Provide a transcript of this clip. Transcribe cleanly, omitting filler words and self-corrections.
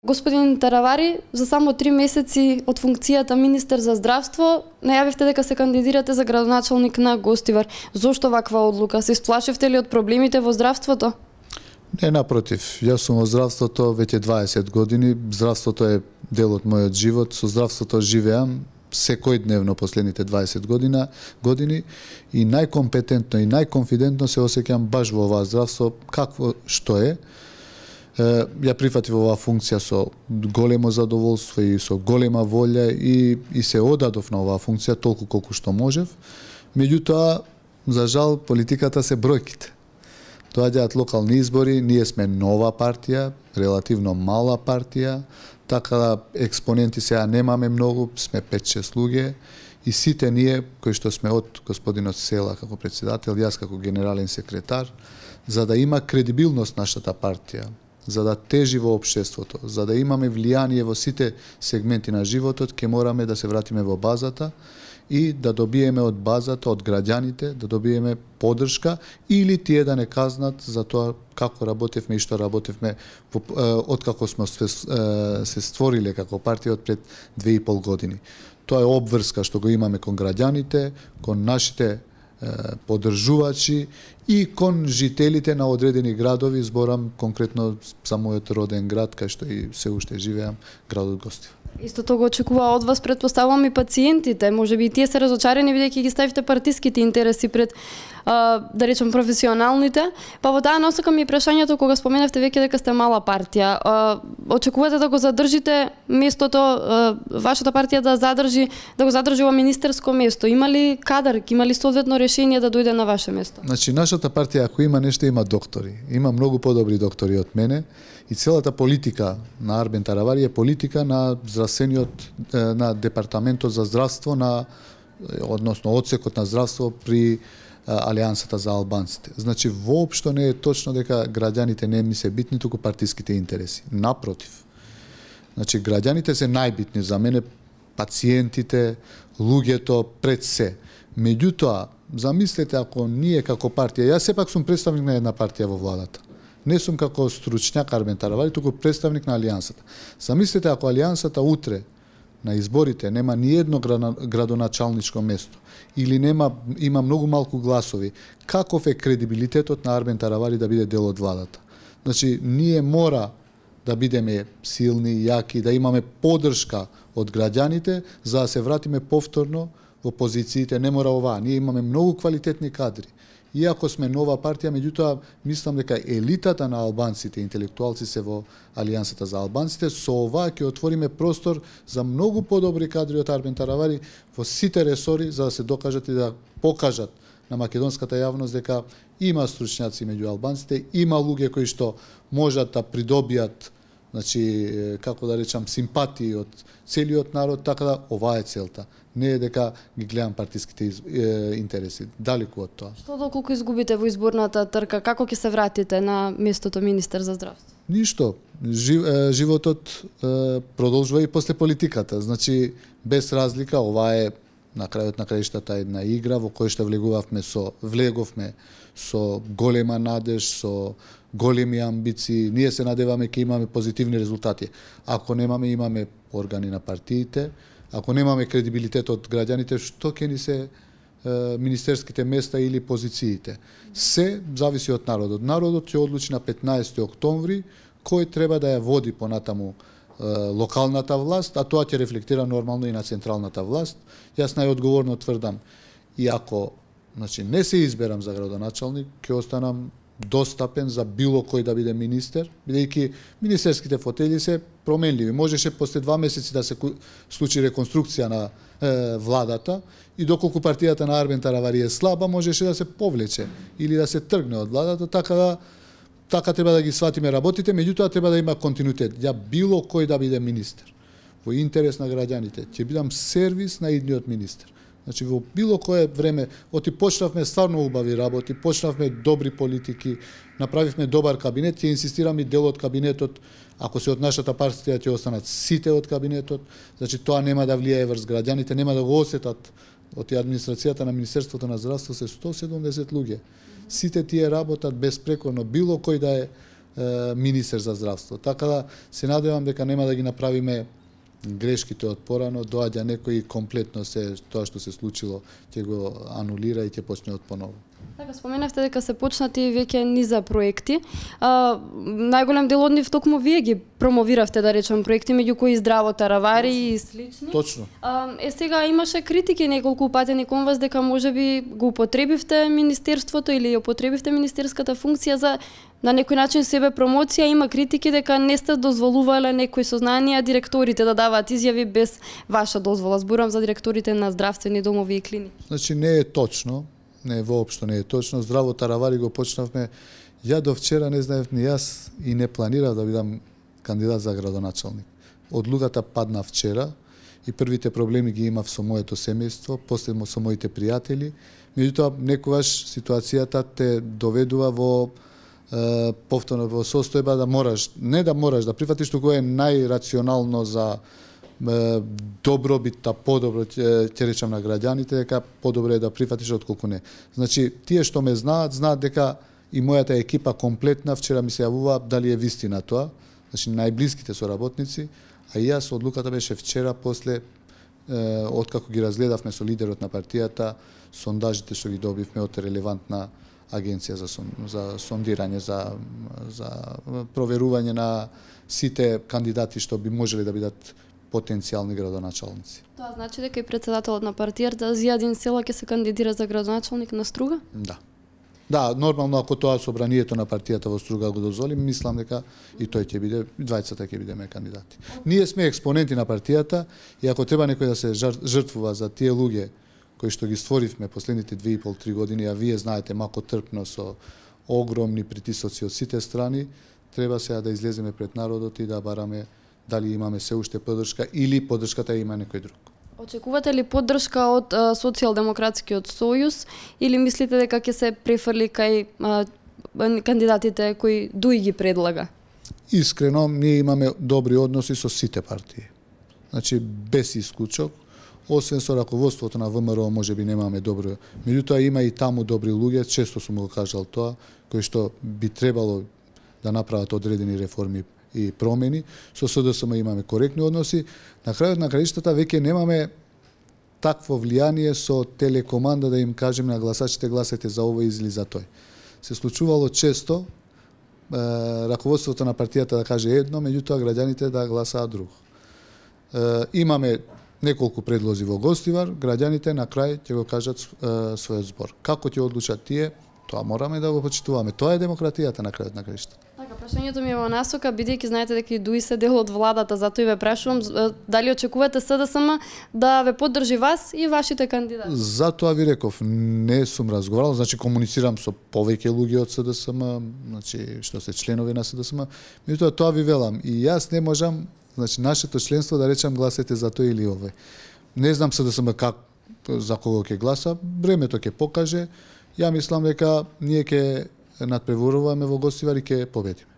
Господин Таравари, за само 3 месеци од функцијата министер за здравство, најавивте дека се кандидирате за градоначалник на Гостивар. Зошто ваква одлука? Се исплашивте ли од проблемите во здравството? Не, напротив. Јас сум во здравството веќе 20 години. Здравството е дел од мојот живот. Со здравството живеам секојдневно последните 20 години и најкомпетентно и најконфидентно се осеќам баш во оваа здравство какво што е. Ја прифатив оваа функција со големо задоволство и со голема волја и се одадов на оваа функција толку колку што можев. Меѓутоа, за жал, политиката се бројките. Доаѓаат локални избори, ние сме нова партија, релативно мала партија, така да експоненти сега немаме многу, сме 5-6 луѓе и сите ние кои што сме од господинот Села како председател, јас како генерален секретар, за да има кредибилност нашата партија, за да тежи во општеството, за да имаме влијание во сите сегменти на животот, ќе мораме да се вратиме во базата и да добиеме од базата, од граѓаните, да добиеме поддршка или тие да не казнат за тоа како работевме и што работевме откако сме се створиле како партија од пред 2,5 години. Тоа е обврска што го имаме кон граѓаните, кон нашите поддржувачи и кон жителите на одредени градови, зборам конкретно за мојот роден град, кај што и се уште живеам, градот Гостивар. Истото го очекува од вас, предпоставувам, и пациентите. Можеби и тие се разочарени бидејќи ги ставите партиските интереси пред да речем професионалните. Па во таа насока ми е прашањето кога споменавте веќе дека сте мала партија. Очекувате да го задржите местото, вашата партија да го задржи во министерско место. Има ли кадар, има ли соодветно решение да дојде на ваше место? Значи, нашата партија ако има нешто, има доктори. Има многу подобри доктори од мене. И целата политика на Арбен Таравари е политика на здравствениот, на департаментот за здравство, односно одсекот на здравство при Алијансата за албанците. Значи, воопшто не е точно дека граѓаните не ми се битни, туку партиските интереси. Напротив. Значи, граѓаните се најбитни за мене, пациентите, луѓето пред се. Меѓутоа, замислете ако ние како партија, јас сепак сум представник на една партија во владата. Не сум како стручњак Арбен Таравари, туку представник на Алијансата. Замислете ако Алијансата утре на изборите нема ни едно градоначалничко место или има многу малку гласови, каков е кредибилитетот на Арбен Таравари да биде дел од владата? Значи, ние мора да бидеме силни, јаки, да имаме поддршка од граѓаните, за да се вратиме повторно во позициите. Не мора оваа, ние имаме многу квалитетни кадри. Иако сме нова партија, меѓутоа мислам дека елитата на албанците, интелектуалци се во Алијансата за албанците, со ова ќе отвориме простор за многу подобри кадри од Арбен Таравари во сите ресори, за да се докажат и да покажат на македонската јавност дека има стручњаци меѓу албанците, има луѓе кои што можат да придобијат, значи, како да речам, симпатии од целиот народ, така да ова е целта. Не е дека ги гледам партиските интереси, далеку од тоа. Што доколку изгубите во изборната трка, како ќе се вратите на местото министер за здравство? Ништо. Животот продолжува и после политиката. Значи, без разлика, ова е на крајот на краиштата една игра во која што влеговме со голема надеж, со големи амбиции. Ние се надеваме ќе имаме позитивни резултати. Ако немаме, имаме органи на партиите. Ако немаме кредибилитет од граѓаните, што ќе ни се министерските места или позициите? Се зависи од народот. Народот ќе одлучи на 15 октомври кој треба да ја води понатаму локалната власт, а тоа ќе рефлектира нормално и на централната власт. Јас најодговорно тврдам, и ако не се изберам за градоначалник, ќе останам достапен за било кој да биде министер, бидејќи министерските фотели се променливи. Можеше после 2 месеци да се случи реконструкција на владата и доколку партијата на Арбен Таравари е слаба, можеше да се повлече или да се тргне од владата, така треба да ги сватиме работите, меѓутоа треба да има континуитет. Ја било кој да биде министер, во интерес на граѓаните, ќе бидам сервис на идниот министер. Значи, во било кое време, почнавме стварно убави работи, почнавме добри политики, направивме добар кабинет, ќе инсистирам и дел од кабинетот, ако се од нашата партија ќе останат сите од кабинетот, значи тоа нема да влијае врз граѓаните, нема да го осетат од администрацијата на Министерството на здравство се 170 луѓе. Сите тие работат безпрекорно, било кој да е министер за здравство. Така да се надевам дека нема да ги направиме грешките од порано, доаѓа некој и комплетно се тоа што се случило ќе го анулира и ќе почне од поново. Така, споменавте дека се почнати веќе низа проекти. Најголем дел од нив токму вие ги промовиравте, да речем, проекти меѓу кои здраво Таравари и слични. Точно. Сега имаше критики неколку патени кон вас дека можеби го употребивте министерството или ја употребивте министерската функција за на некој начин себе промоција. Има критики дека не сте дозволувале некои сознанија директорите да даваат изјави без ваша дозвола. Зборам за директорите на здравствени домови и клиники. Значи не е точно. Не, воопшто не е точно. Здраво Таравари го почнавме. Ја до вчера не знаев ни јас и не планирав да бидам кандидат за градоначалник. Одлуката падна вчера и првите проблеми ги имав со моето семејство, после со моите пријатели. Меѓутоа, некогаш ситуацијата те доведува во повторно во состојба да мораш, не да мораш да прифатиш туку е најрационално за добробит, подобро ќе речам на граѓаните, дека подобро е да прифатиш отколку не. Значи, тие што ме знаат дека и мојата екипа комплетна вчера ми се јавува дали е вистина тоа, значи најблиските соработници, а и јас одлуката беше вчера после откако ги разгледавме со лидерот на партијата, сондажите што ги добивме од релевантна агенција за сондирање, за проверување на сите кандидати што би можеле да бидат потенцијални градоначалници. Тоа значи дека и председателот на партијата Зијадин Села ќе се кандидира за градоначалник на Струга? Да. Да, нормално ако тоа собранието на партијата во Струга го дозволи, мислам дека и тој ќе биде, двајцата ќе бидеме кандидати. Ние сме експоненти на партијата и ако треба некој да се жртвува за тие луѓе кои што ги створивме последните 2,5-3 години, а вие знаете малку трпно со огромни притисоци од сите страни, треба сега да излеземе пред народот и да бараме дали имаме се уште поддршка или поддршката има некој друг. Очекувате ли поддршка од Социјалдемократскиот сојуз или мислите дека ќе се префрли кај кандидатите кои Дуи ги предлага? Искрено, ние имаме добри односи со сите партии. Значи, без исклучок, освен со раководството на ВМРО можеби немаме добро. Меѓутоа има и таму добри луѓе, често сум го кажал тоа, кои што би требало да направат одредени реформи и промени. Со СДСМ имаме коректни односи. На крајот на краиштата веќе немаме такво влијание со телекоманда да им кажеме на гласачите гласајте за овој или за тој. Се случувало често раководството на партијата да каже едно, меѓутоа граѓаните да гласаат друго. Имаме неколку предлози во Гостивар, граѓаните на крај ќе го кажат својот збор. Како ќе одлучат тие, тоа мораме да го почитуваме. Тоа е демократијата на крајот на краиштата. Така, прашањето ми е во насока, бидејќи знаете дека и Дуи се дел од владата, затоа и ве прашувам дали очекувате СДСМ да ве поддржи вас и вашите кандидати? Затоа ви реков, не сум разговарал, значи комуницирам со повеќе луѓе од СДСМ, значи што се членови на СДСМ, меѓутоа тоа ви велам и јас не можам, значи нашето членство да речам гласете за тој или овој. Не знам СДСМ как за кого ќе гласа, времето ќе покаже. Ја мислам дека ние ќе надпреваруваме во Гостивар и ќе победиме.